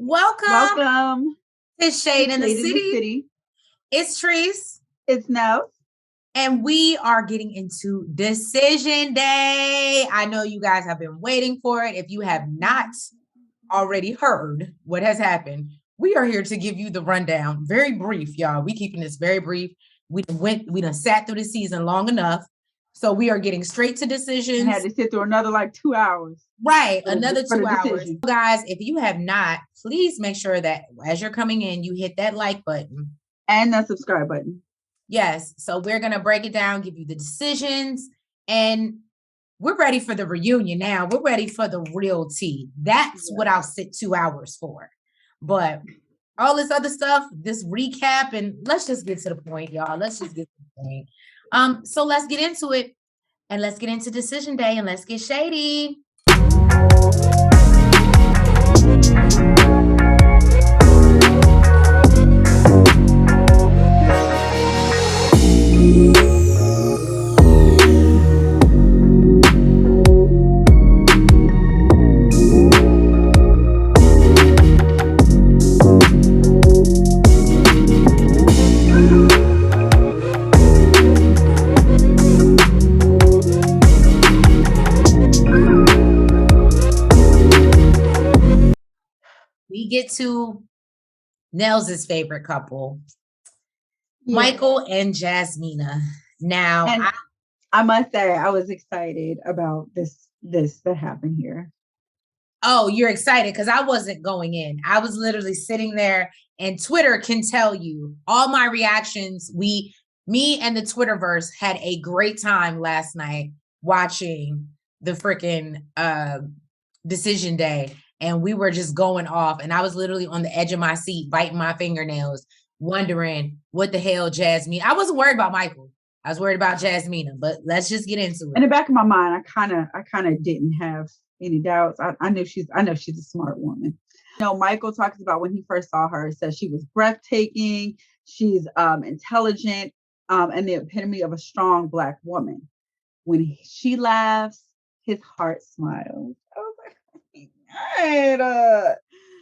Welcome Welcome to Shade in the Shade in the City. City. It's Treese, It's now. and we are getting into Decision Day. I know you guys have been waiting for it. If you have not already heard what has happened, we are here to give you the rundown. Very brief, y'all. We keeping this very brief. We done sat through the season long enough. So we are getting straight to decisions. And had to sit through another like 2 hours. Right, another 2 hours. Decision. Guys, if you have not, please make sure that as you're coming in, you hit that like button. And that subscribe button. Yes, so we're going to break it down, give you the decisions, and we're ready for the reunion now. We're ready for the real tea. That's what I'll sit 2 hours for. But all this other stuff, this recap, and let's just get to the point, y'all. Let's just get to the point. So let's get into it, and let's get into Decision Day, and let's get shady. We get to Nels' favorite couple, Michael and Jasmina. Now, and I must say, I was excited about this that happened here. Oh, you're excited because I wasn't going in. I was literally sitting there, and Twitter can tell you all my reactions. Me and the Twitterverse had a great time last night watching the freaking Decision Day. And we were just going off. And I was literally on the edge of my seat, biting my fingernails, wondering what the hell Jasmine. I wasn't worried about Michael. I was worried about Jasmina, but let's just get into it. In the back of my mind, I kind of didn't have any doubts. I know she's a smart woman. You know, Michael talks about when he first saw her, says she was breathtaking, she's intelligent, and the epitome of a strong Black woman. When she laughs, his heart smiles. I was like, right.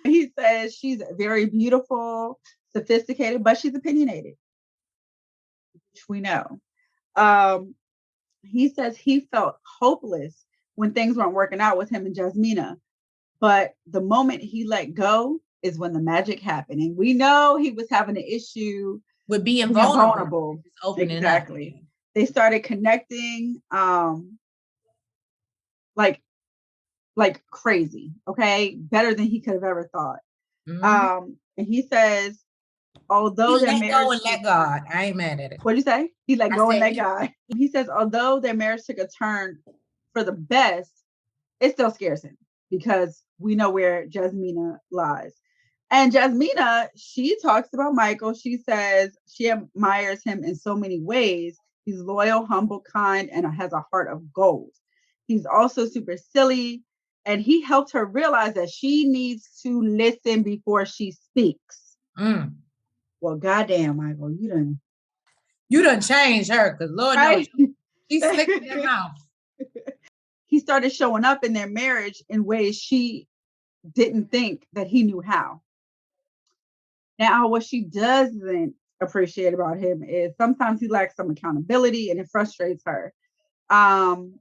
He says she's very beautiful, sophisticated, but she's opinionated, which we know. He says he felt hopeless when things weren't working out with him and Jasmina, but the moment he let go is when the magic happened. And we know he was having an issue with being vulnerable. Exactly. Up. They started connecting like crazy, okay? Better than he could have ever thought. Mm-hmm. And he says, although he let go and let God. I ain't mad at it. What'd you say? He let go and let God. He says, although their marriage took a turn for the best, it still scares him because we know where Jasmina lies. And Jasmina, she talks about Michael. She says she admires him in so many ways. He's loyal, humble, kind, and has a heart of gold. He's also super silly. And he helped her realize that she needs to listen before she speaks. Mm. Well, goddamn, Michael, you done changed her, because Lord knows she's slick in her mouth. He started showing up in their marriage in ways she didn't think that he knew how. Now, what she doesn't appreciate about him is sometimes he lacks some accountability and it frustrates her. And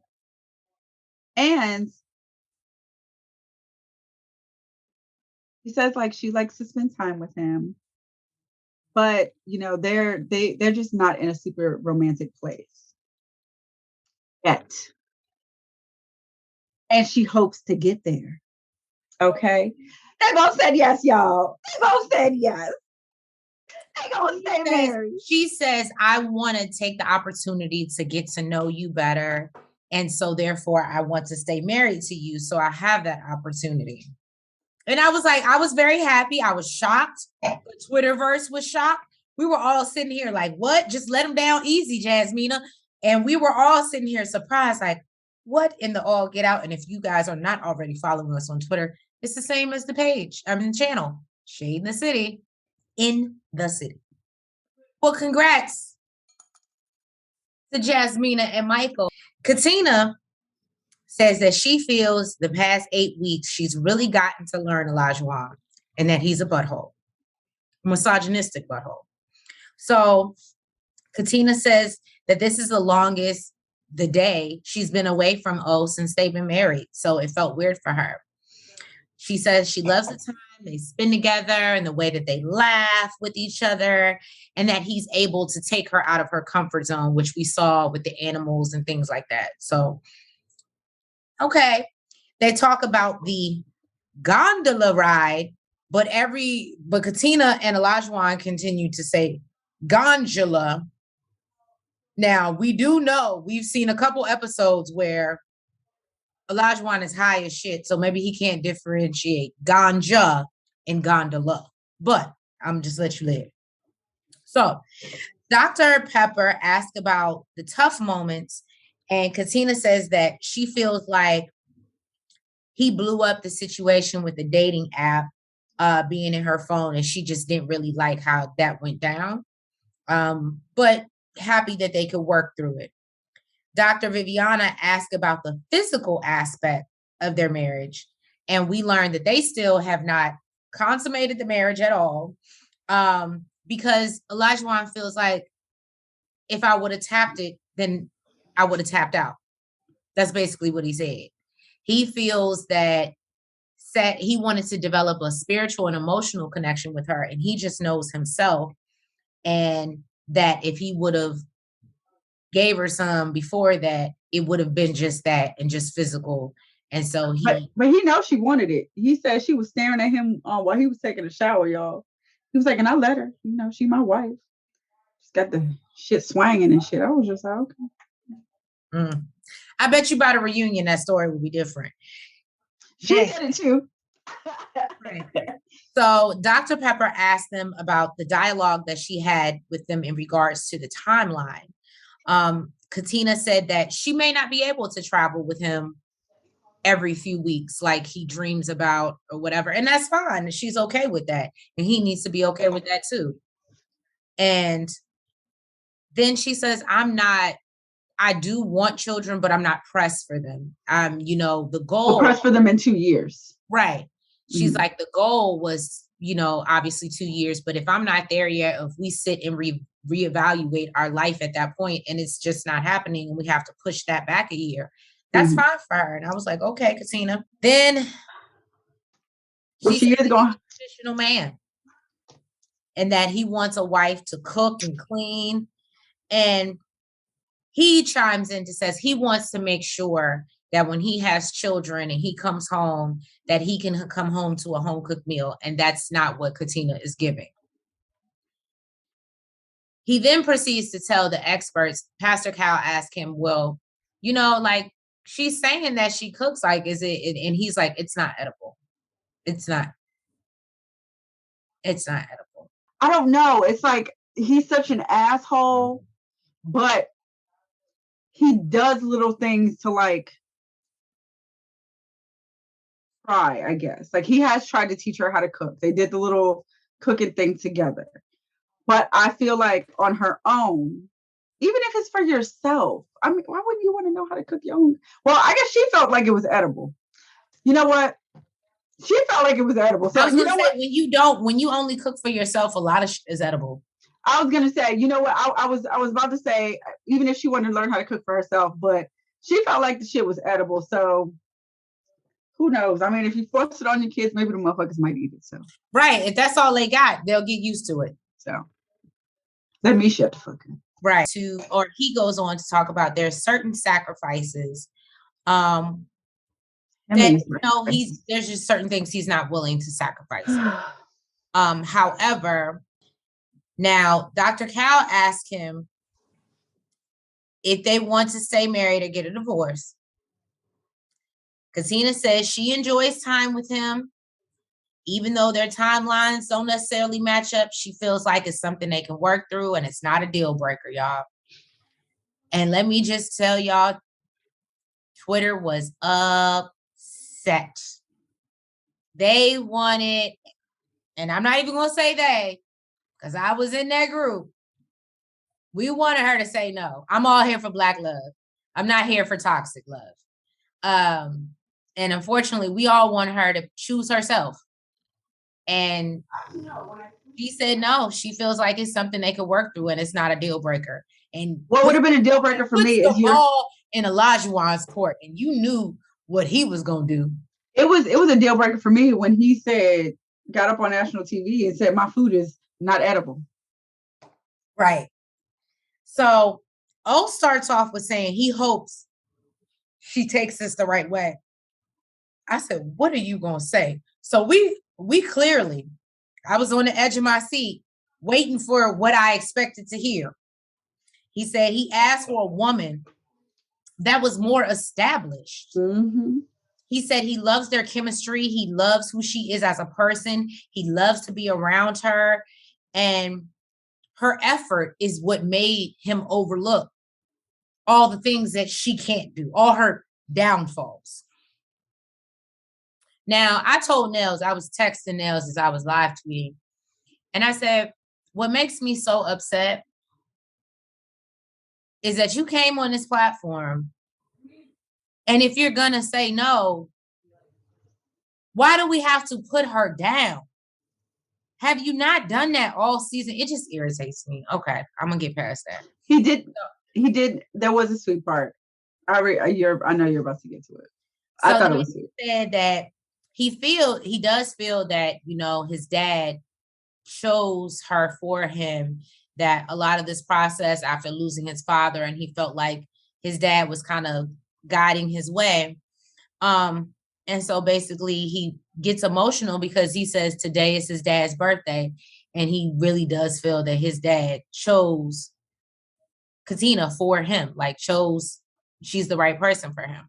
he says like she likes to spend time with him, but you know they're just not in a super romantic place yet, and she hopes to get there. Okay, they both said yes, y'all. They both said yes. They gonna stay married. She says, "I want to take the opportunity to get to know you better, and so therefore I want to stay married to you. So I have that opportunity." And I was like, I was very happy. I was shocked. The Twitterverse was shocked. We were all sitting here like, what? Just let him down easy, Jasmina. And we were all sitting here surprised, like, what in the all get out? And if you guys are not already following us on Twitter, it's the same as the page. I mean, the channel, Shade in the City, in the city. Well, congrats to Jasmina and Michael. Katina says that she feels the past 8 weeks she's really gotten to learn Olajuwon. and that he's a butthole, misogynistic butthole. So Katina says that this is the longest the day she's been away from O since they've been married. So it felt weird for her. She says she loves the time they spend together and the way that they laugh with each other, and that he's able to take her out of her comfort zone, which we saw with the animals and things like that. So, okay. They talk about the gondola ride, but Katina and Olajuwon continue to say gondola. Now, we do know, we've seen a couple episodes where Olajuwon is high as shit, so maybe he can't differentiate ganja and gondola. But I'm just let you live. So Dr. Pepper asked about the tough moments, and Katina says that she feels like he blew up the situation with the dating app being in her phone, and she just didn't really like how that went down. But happy that they could work through it. Dr. Viviana asked about the physical aspect of their marriage, and we learned that they still have not consummated the marriage at all, because Olajuwon feels like if I would have tapped it, then I would have tapped out. That's basically what he said. He feels that he wanted to develop a spiritual and emotional connection with her, and he just knows himself, and that if he would have gave her some before that, it would have been just that and just physical. And so but he knows she wanted it. He said she was staring at him while he was taking a shower, y'all. He was like, and I let her, she my wife. She's got the shit swanging and shit. I was just like, okay. I bet you by the reunion, that story would be different. She did it too. Right. So Dr. Pepper asked them about the dialogue that she had with them in regards to the timeline. Katina said that she may not be able to travel with him every few weeks like he dreams about or whatever, and that's fine. She's okay with that, and he needs to be okay with that too. And then she says, I do want children, but I'm not pressed for them. The goal, pressed for them in 2 years, right? She's like, the goal was, obviously 2 years, but if I'm not there yet, if we sit and reevaluate our life at that point and it's just not happening and we have to push that back a year, that's fine for her. And I was like, okay, Katina. Then she is going a traditional man, and that he wants a wife to cook and clean. And he chimes in to says he wants to make sure that when he has children and he comes home, that he can come home to a home cooked meal. And that's not what Katina is giving. He then proceeds to tell the experts. Pastor Cal asked him, well, she's saying that she cooks, like, is it? And he's like, it's not edible. It's not edible. I don't know. It's like, he's such an asshole, but he does little things to try, I guess. Like, he has tried to teach her how to cook. They did the little cooking thing together. But I feel like on her own, even if it's for yourself, I mean, why wouldn't you want to know how to cook your own? Well, I guess she felt like it was edible. You know what? She felt like it was edible. So you know what? When you only cook for yourself, a lot of shit is edible. I was gonna say, you know what? I was about to say, even if she wanted to learn how to cook for herself, but she felt like the shit was edible. So who knows? I mean, if you force it on your kids, maybe the motherfuckers might eat it. So right, if that's all they got, they'll get used to it. So let me shut the fuck up. Right. Or he goes on to talk about there's certain sacrifices. There's just certain things he's not willing to sacrifice. However, now Dr. Cal asked him if they want to stay married or get a divorce. Katina says she enjoys time with him. Even though their timelines don't necessarily match up, she feels like it's something they can work through and it's not a deal breaker, y'all. And let me just tell y'all, Twitter was upset. They wanted, and I'm not even going to say they, because I was in that group. We wanted her to say no. I'm all here for Black love. I'm not here for toxic love. And unfortunately, we all want her to choose herself. And she said no, she feels like it's something they could work through and it's not a deal breaker. And what would have been a deal breaker for me is the ball in Olajuwon's court, and you knew what he was gonna do. It was a deal breaker for me when he got up on national TV and said my food is not edible. Right. So O starts off with saying he hopes she takes this the right way. I said, what are you gonna say? So we clearly, I was on the edge of my seat waiting for what I expected to hear. He said he asked for a woman that was more established. Mm-hmm. He said he loves their chemistry. He loves who she is as a person. He loves to be around her. And her effort is what made him overlook all the things that she can't do, all her downfalls. Now, I told Nels, I was texting Nels as I was live tweeting, and I said, what makes me so upset is that you came on this platform, and if you're going to say no, why do we have to put her down? Have you not done that all season? It just irritates me. Okay, I'm going to get past that. He did. There was a sweet part. I know you're about to get to it. So I thought it was sweet. He said that he does feel that, his dad chose her for him, that a lot of this process after losing his father, and he felt like his dad was kind of guiding his way. And so basically he gets emotional because he says today is his dad's birthday, and he really does feel that his dad chose Katina for him, like chose she's the right person for him.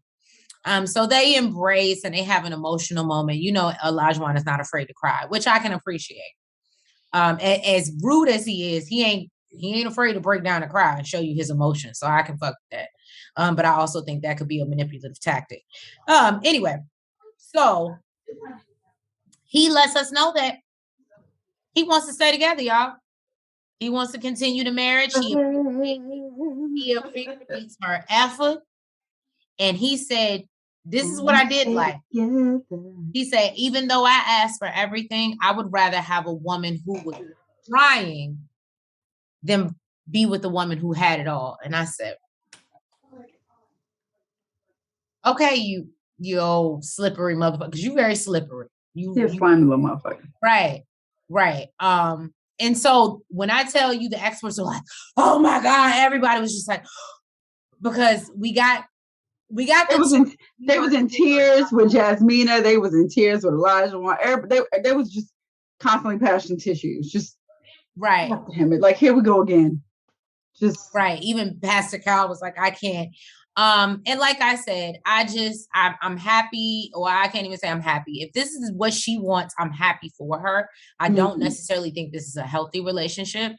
So they embrace and they have an emotional moment. Olajuwon is not afraid to cry, which I can appreciate. As rude as he is, he ain't afraid to break down and cry and show you his emotions. So I can fuck with that. But I also think that could be a manipulative tactic. Anyway, so he lets us know that he wants to stay together, y'all. He wants to continue the marriage. He appreciates her effort. And he said, this is what I did like. He said, even though I asked for everything, I would rather have a woman who was trying than be with a woman who had it all. And I said, okay, you old slippery motherfucker, because you very slippery. You're slimy little motherfucker. Right. And so when I tell you the experts are like, oh my God, everybody was just like, because we got they was in tears with Jasmina. They was in tears with Olajuwon. They was just constantly passing tissues. Just right. Like, here we go again. Just right. Even Pastor Cal was like, I can't. And like I said, I'm happy, or I can't even say I'm happy. If this is what she wants, I'm happy for her. I don't necessarily think this is a healthy relationship.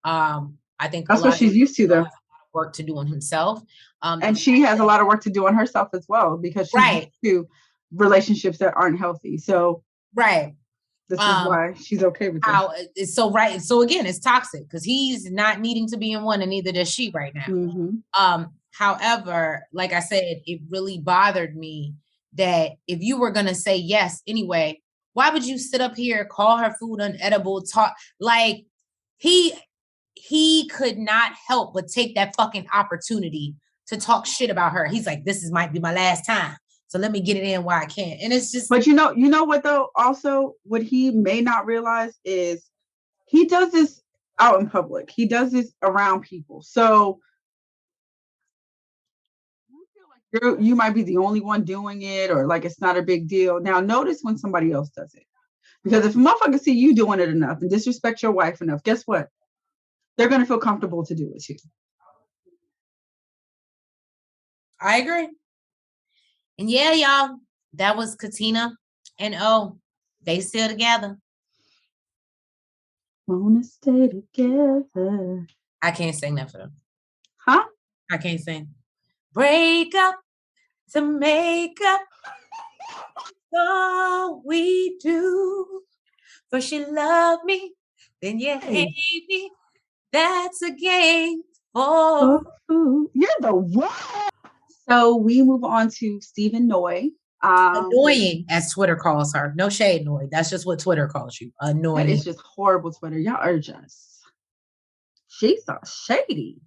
I think that's what she's used to, though. Has a lot of work to do on himself. And she has a lot of work to do on herself as well, because she's used to relationships that aren't healthy. So this is why she's okay with it. So again, it's toxic because he's not needing to be in one, and neither does she right now. However, like I said, it really bothered me that if you were going to say yes anyway, why would you sit up here, call her food unedible, talk like he could not help but take that fucking opportunity to talk shit about her. He's like, this might be my last time, so let me get it in while I can. And it's just, but you know what though? Also, what he may not realize is he does this out in public. He does this around people. So you might be the only one doing it, or like it's not a big deal. Now notice when somebody else does it, because if a motherfucker see you doing it enough and disrespect your wife enough, guess what? They're going to feel comfortable to do it too. I agree. And yeah, y'all, that was Katina and O. They still together. Wanna stay together. I can't sing that for them. Huh? I can't sing. Break up to make up. All we do. First you love me, then you hate me. That's a game for you're the one. So we move on to Stephen Noy. There's Annoying, as Twitter calls her. No shade, Noy. That's just what Twitter calls you. That Annoying. is just horrible Twitter. Y'all are just, she's so shady.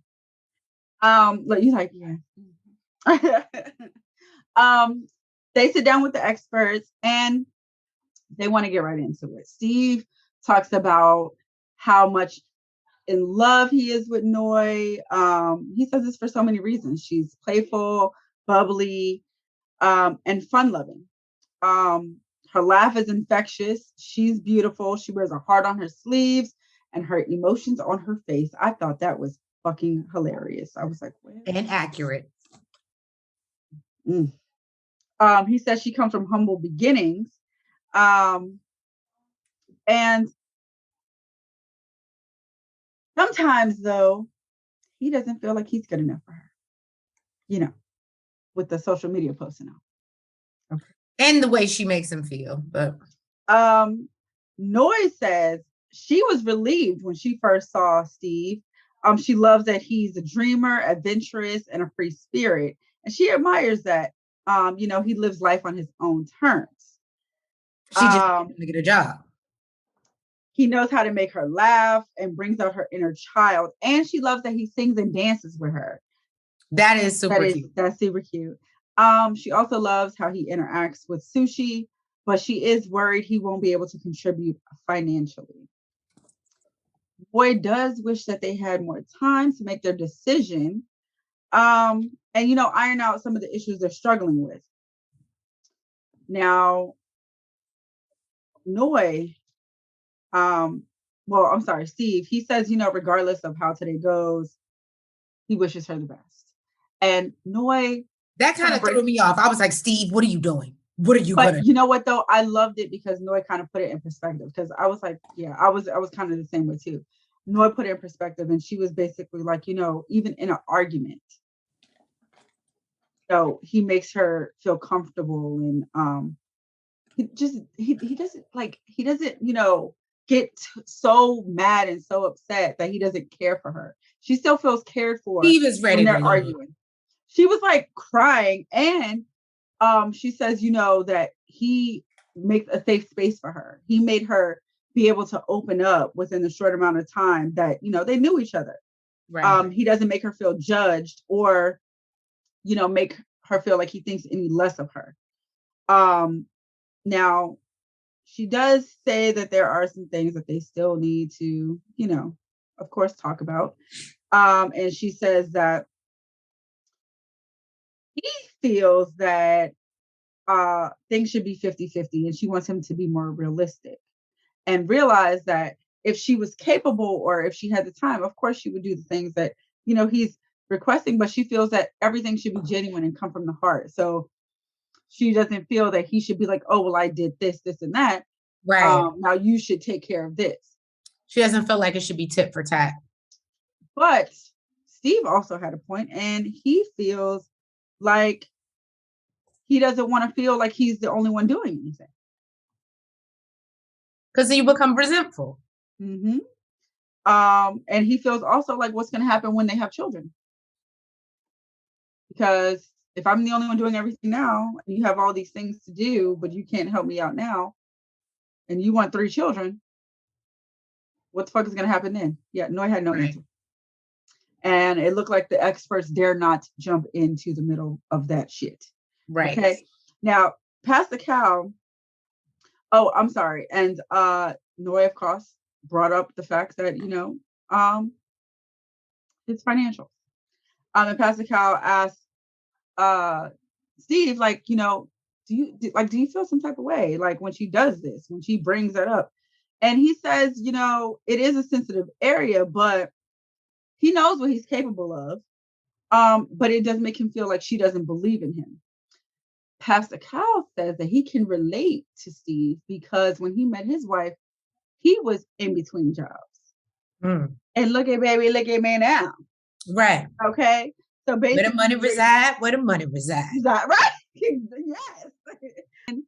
Like you like, yeah. They sit down with the experts and they want to get right into it. Steve talks about how much in love he is with Noy. He says this for so many reasons. She's playful, bubbly, and fun-loving. Her laugh is infectious. She's beautiful. She wears a heart on her sleeves and her emotions on her face. I thought that was fucking hilarious. I was like, where? And accurate. He says she comes from humble beginnings. And sometimes, though, he doesn't feel like he's good enough for her, you know, with the social media posting out. Okay. And the way she makes him feel. But Noy says she was relieved when she first saw Steve. She loves that he's a dreamer, adventurous, and a free spirit. And she admires that, he lives life on his own terms. She just wants to get a job. He knows how to make her laugh and brings out her inner child. And she loves that he sings and dances with her. That is super cute. That's super cute. She also loves how he interacts with Sushi, but she is worried he won't be able to contribute financially. Boy does wish that they had more time to make their decision, and iron out some of the issues they're struggling with. Now, Noy, Steve, he says, regardless of how today goes, he wishes her the best. And Noy, that kind of threw me off. I was like, Steve, what are you doing? What are you but gonna? You know what though? I loved it because Noy kind of put it in perspective. Because I was like, yeah, I was kind of the same way too. Noy put it in perspective, and she was basically like, even in an argument, he makes her feel comfortable, and he doesn't get so mad and so upset that he doesn't care for her. She still feels cared for. He was ready when they're arguing. She was like crying, and she says, that he makes a safe space for her. He made her be able to open up within the short amount of time that, they knew each other. Right. He doesn't make her feel judged or, make her feel like he thinks any less of her. Now, she does say that there are some things that they still need to, of course, talk about. And she says that he feels that things should be 50-50, and she wants him to be more realistic and realize that if she was capable or if she had the time, of course she would do the things that he's requesting, but she feels that everything should be genuine and come from the heart. So she doesn't feel that he should be like, oh well, I did this and that, right, now you should take care of this. She doesn't feel like it should be tit for tat. But Steve also had a point, and he feels like he doesn't want to feel like he's the only one doing anything. Because you become resentful. Mm-hmm. And he feels also like what's going to happen when they have children. Because if I'm the only one doing everything now, and you have all these things to do, but you can't help me out now, and you want 3 children, what the fuck is going to happen then? Yeah, no, I had no answer. And it looked like the experts dare not jump into the middle of that shit. Right. Okay. Now, past the cow. Oh, I'm sorry. And Noy, of course, brought up the fact that, it's financial. And Pastor Cow asked Steve, like, do you feel some type of way, like when she does this, when she brings that up? And he says, it is a sensitive area, but he knows what he's capable of. But it does make him feel like she doesn't believe in him. Pastor Cow says that he can relate to Steve because when he met his wife, he was in between jobs. And look at me now. Right. Okay. So basically, where the money reside, where the money reside. Right. Yes. And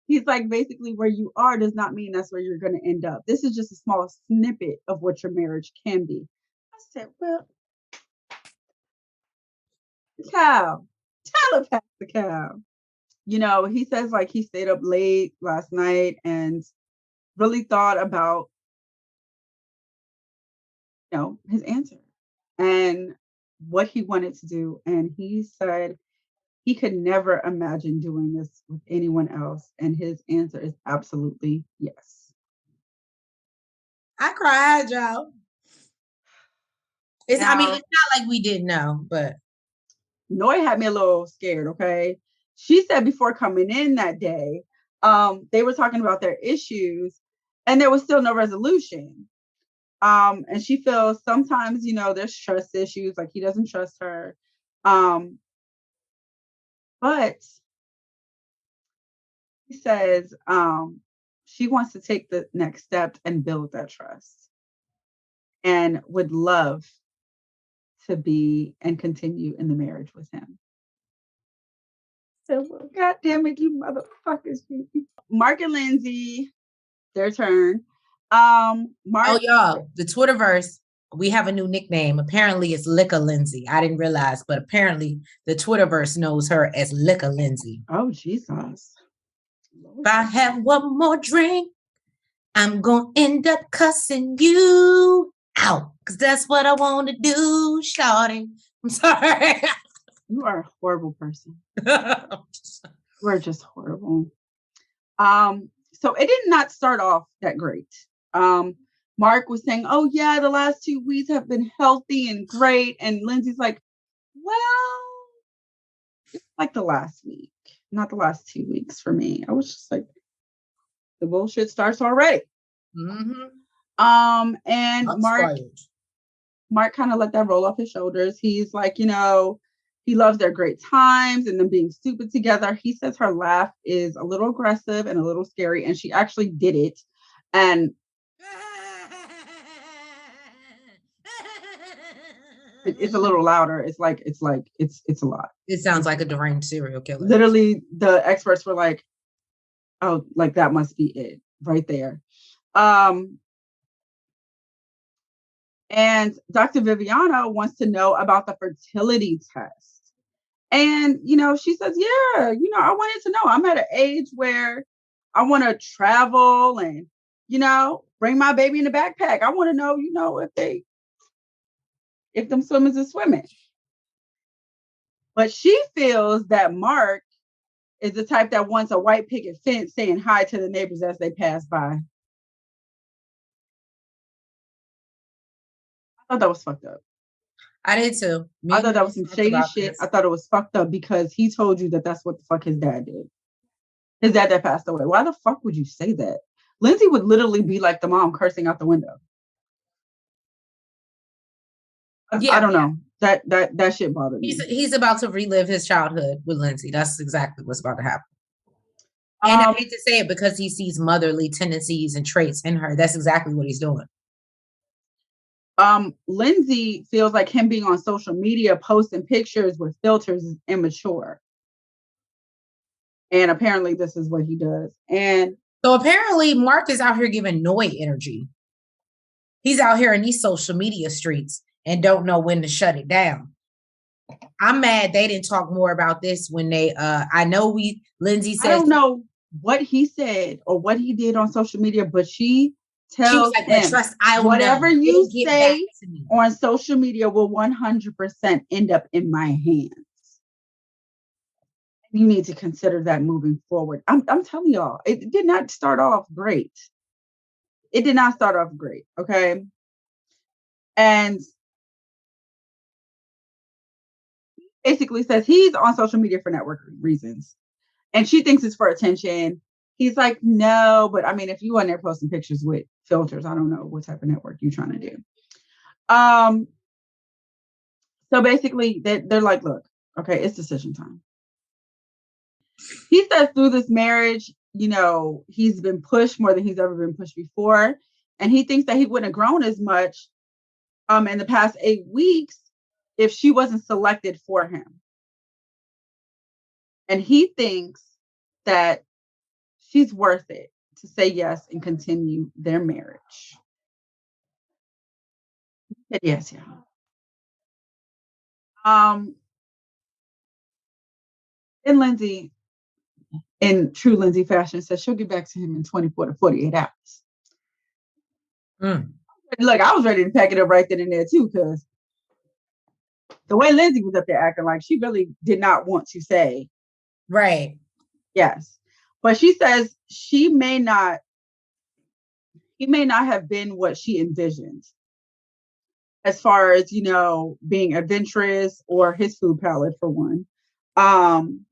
he's like, basically, where you are does not mean that's where you're going to end up. This is just a small snippet of what your marriage can be. I said, well, Cow, tell her, Pastor Cow. he says like he stayed up late last night and really thought about, his answer and what he wanted to do. And he said he could never imagine doing this with anyone else. And his answer is absolutely yes. I cried, y'all. I mean, it's not like we didn't know, but Noy had me a little scared, okay? She said before coming in that day, they were talking about their issues and there was still no resolution. And she feels sometimes, there's trust issues, like he doesn't trust her. But he says she wants to take the next step and build that trust and would love to be and continue in the marriage with him. So, God damn it, you motherfuckers. Mark and Lindsay, their turn. Mark. Oh, y'all, the Twitterverse, we have a new nickname. Apparently, it's Licka Lindsay. I didn't realize, but apparently, the Twitterverse knows her as Licka Lindsay. Oh, Jesus. If I have one more drink, I'm going to end up cussing you out because that's what I want to do, shawty. I'm sorry. You are a horrible person. We're just horrible. So it did not start off that great. Mark was saying, oh, yeah, the last 2 weeks have been healthy and great. And Lindsay's like, well, it's like the last week, not the last 2 weeks for me. I was just like, the bullshit starts already. Mm-hmm. And Mark kind of let that roll off his shoulders. He's like, he loves their great times and them being stupid together. He says her laugh is a little aggressive and a little scary, and she actually did it. And it's a little louder. It's a lot. It sounds like a deranged serial killer. Literally, the experts were like, oh, like that must be it right there. And Dr. Viviana wants to know about the fertility test. And, she says, yeah, I wanted to know. I'm at an age where I want to travel and, bring my baby in the backpack. I want to know, if them swimmers are swimming. But she feels that Mark is the type that wants a white picket fence saying hi to the neighbors as they pass by. I thought that was fucked up. I did too. I thought that was some shady shit. I thought it was fucked up because he told you that that's what the fuck his dad did. His dad that passed away. Why the fuck would you say that? Lindsay would literally be like the mom cursing out the window. Yeah. I don't know. That shit bothered me. He's about to relive his childhood with Lindsay. That's exactly what's about to happen. And I hate to say it because he sees motherly tendencies and traits in her. That's exactly what he's doing. Lindsay feels like him being on social media, posting pictures with filters is immature. And apparently this is what he does. And so apparently Mark is out here giving Noy energy. He's out here in these social media streets and don't know when to shut it down. I'm mad they didn't talk more about this when they I know Lindsay said, I don't know what he said or what he did on social media, but she tells him, whatever you say on social media will 100% end up in my hands. You need to consider that moving forward. I'm telling y'all, it did not start off great. It did not start off great, okay? And basically says he's on social media for networking reasons. And she thinks it's for attention. He's like, no, but I mean, if you on there posting pictures with filters, I don't know what type of network you're trying to do. So basically they're like, look, okay, it's decision time. He says through this marriage, he's been pushed more than he's ever been pushed before. And he thinks that he wouldn't have grown as much in the past 8 weeks if she wasn't selected for him. And he thinks that she's worth it to say yes and continue their marriage. Yes, yeah. And Lindsay in true Lindsay fashion, says she'll get back to him in 24 to 48 hours. Look, I was ready to pack it up right then and there too, because the way Lindsay was up there acting like she really did not want to say right. Yes. But she says he may not have been what she envisioned as far as, being adventurous or his food palette for one. And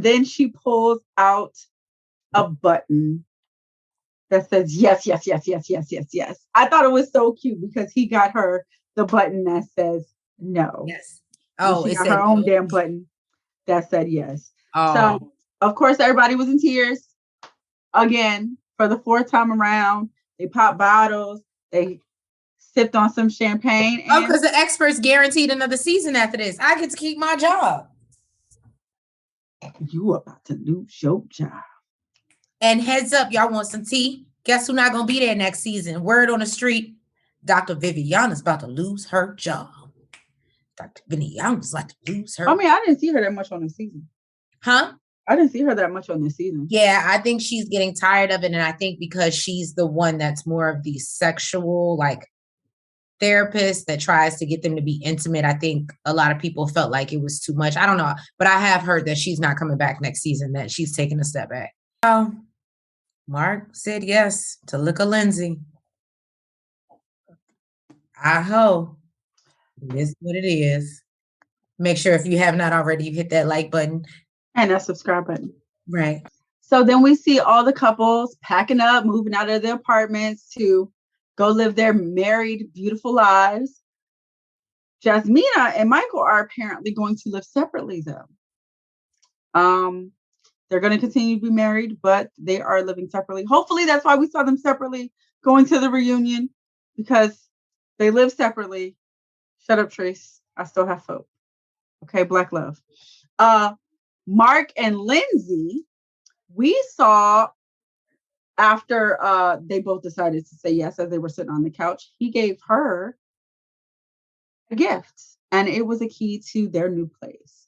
then she pulls out a button that says yes, yes, yes, yes, yes, yes, yes. I thought it was so cute because he got her the button that says no. Yes. Oh, she got her own damn button that said yes. Oh. So of course everybody was in tears. Again, for the fourth time around, they popped bottles, they sipped on some champagne. And because the experts guaranteed another season after this. I get to keep my job. You about to lose your job. And heads up, y'all want some tea? Guess who's not going to be there next season? Word on the street, Dr. Viviana's about to lose her job. Dr. Viviana's about to lose her. I mean, I didn't see her that much on the season. Huh? I didn't see her that much on this season. Yeah, I think she's getting tired of it. And I think because she's the one that's more of the sexual, therapist that tries to get them to be intimate. I think a lot of people felt like it was too much. I don't know. But I have heard that she's not coming back next season, that she's taking a step back. So Mark said yes to look at Lindsay. I hope it is what it is. Make sure if you have not already, you hit that like button. And that subscribe button. Right. So then we see all the couples packing up, moving out of their apartments to go live their married, beautiful lives. Jasmina and Michael are apparently going to live separately, though. They're going to continue to be married, but they are living separately. Hopefully, that's why we saw them separately going to the reunion, because they live separately. Shut up, Trace. I still have hope. Okay, Black love. Mark and Lindsay, we saw after they both decided to say yes as they were sitting on the couch, he gave her a gift, and it was a key to their new place,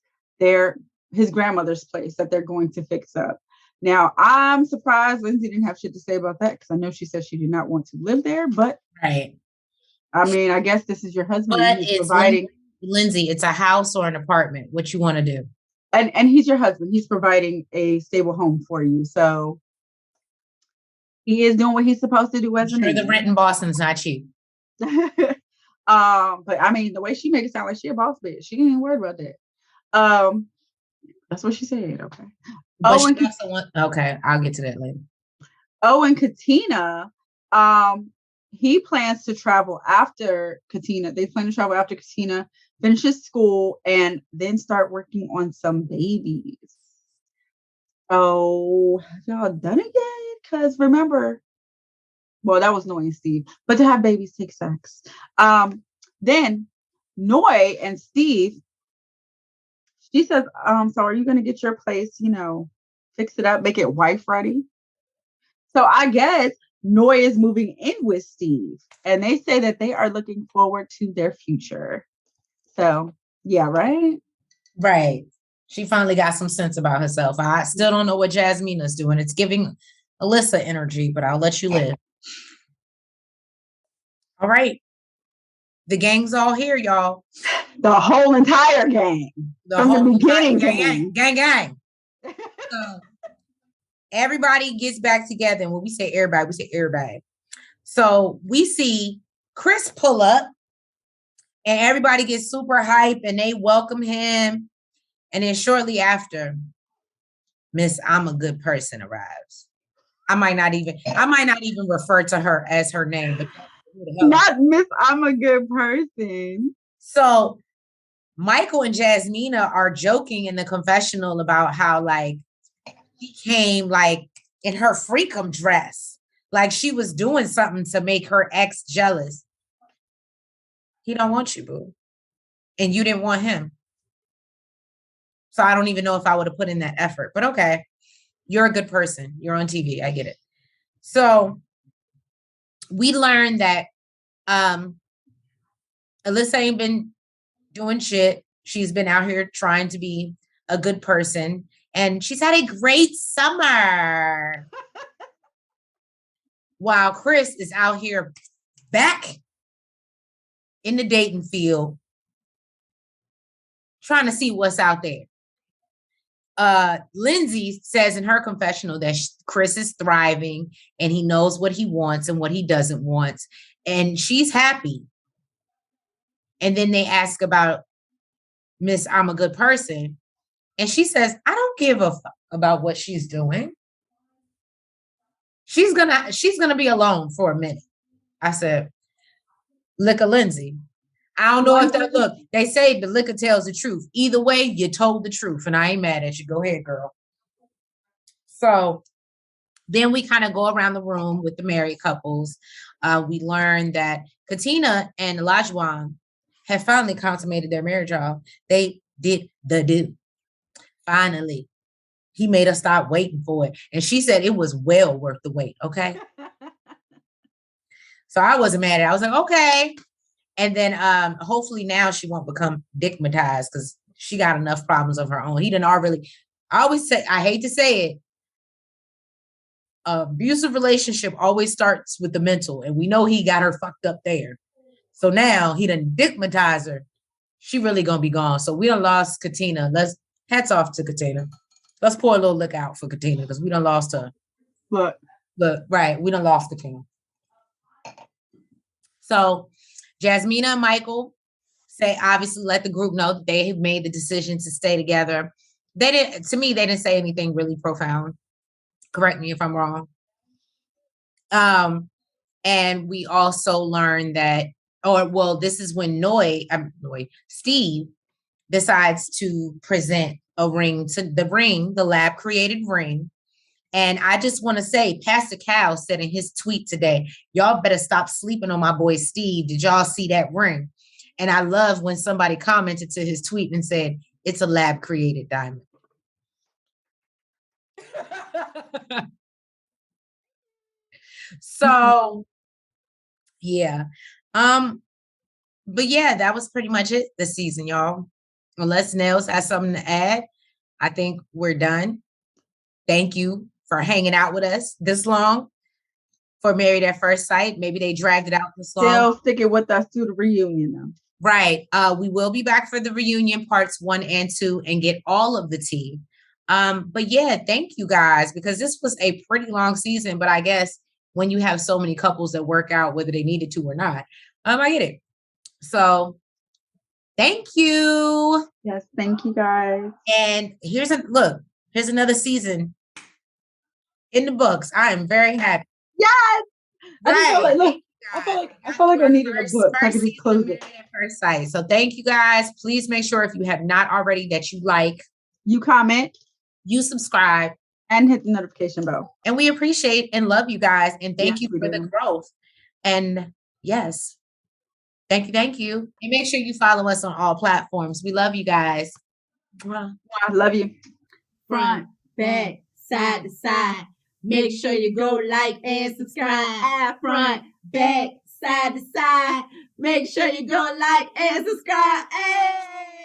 his grandmother's place that they're going to fix up. Now, I'm surprised Lindsay didn't have shit to say about that, because I know she said she did not want to live there, but right. I mean, I guess this is your husband. But it's providing Lindsay, it's a house or an apartment. What you want to do? And he's your husband. He's providing a stable home for you. So he is doing what he's supposed to do as a man. The rent in Boston's not cheap. But I mean, the way she made it sound like she a boss bitch. She ain't even worried about that. That's what she said. Okay. Okay, I'll get to that later. And Katina, he plans to travel after Katina. They plan to travel after Katina finishes school and then start working on some babies. Oh, y'all done it yet? Because remember, well, that was Noy and Steve, but to have babies takes sex. Then Noy and Steve, she says, so are you going to get your place, fix it up, make it wife ready? So I guess Noy is moving in with Steve, and they say that they are looking forward to their future. So, yeah, right? Right. She finally got some sense about herself. I still don't know what Jasmina's doing. It's giving Alyssa energy, but I'll let you live. All right. The gang's all here, y'all. The whole entire gang. From the beginning. Gang. So, everybody gets back together. And when we say everybody, we say everybody. So we see Chris pull up and everybody gets super hype and they welcome him. And then shortly after, Miss I'm a Good Person arrives. I might not even refer to her as her name, but not Miss I'm a Good Person. So Michael and Jasmina are joking in the confessional about how she came in her freakum dress, like she was doing something to make her ex jealous. He don't want you, boo, and you didn't want him. So I don't even know if I would have put in that effort, but okay. You're a good person. You're on TV. I get it. So we learned that Alyssa ain't been doing shit. She's been out here trying to be a good person. And she's had a great summer. While Chris is out here back in the dating field, trying to see what's out there. Lindsay says in her confessional that Chris is thriving and he knows what he wants and what he doesn't want. And she's happy. And then they ask about Miss I'm a Good Person. And she says, I don't give a fuck about what she's doing. She's gonna be alone for a minute. I said, Liquor Lindsay. I don't know if that look. They say the liquor tells the truth. Either way, you told the truth, and I ain't mad at you. Go ahead, girl. So then we kind of go around the room with the married couples. We learned that Katina and Olajuwon have finally consummated their marriage. Y'all, they did the do. Finally, he made us stop waiting for it, and she said it was well worth the wait. Okay, so I wasn't mad at it. I was like, okay. And then hopefully now she won't become dickmatized because she got enough problems of her own. He didn't already. I always say, I hate to say it, abusive relationship always starts with the mental, and we know he got her fucked up there. So now he done dickmatized her. She really gonna be gone. So we done lost Katina. Hats off to Katina. Let's pour a little look out for Katina because we done lost her. Look, right, we done lost Katina. So Jasmina and Michael say, obviously, let the group know that they have made the decision to stay together. They didn't say anything really profound. Correct me if I'm wrong. And we also learned that, this is when Steve decides to present a ring to the lab created ring. And I just want to say, Pastor Cal said in his tweet today, y'all better stop sleeping on my boy Steve. Did y'all see that ring? And I love when somebody commented to his tweet and said, it's a lab created diamond. So, yeah. But yeah, that was pretty much it this season, y'all. Unless Nels has something to add, I think we're done. Thank you for hanging out with us this long for Married at First Sight. Maybe they dragged it out this long. Still sticking with us through the reunion though. Right. We will be back for the reunion parts 1 and 2 and get all of the tea. But yeah, thank you guys, because this was a pretty long season, but I guess when you have so many couples that work out whether they needed to or not, I get it. So thank you. Yes, thank you guys. And here's another season in the books. I am very happy. Yes. Right. I feel like I needed a book so I could just close it. At First Sight. So thank you guys. Please make sure, if you have not already, that you like, you comment, you subscribe, and hit the notification bell. And we appreciate and love you guys. And thank you for the growth. And yes, thank you. And make sure you follow us on all platforms. We love you guys. I love you. Front, back, side to side. Make sure you go like and subscribe. Front, back, side to side. Make sure you go like and subscribe. Hey!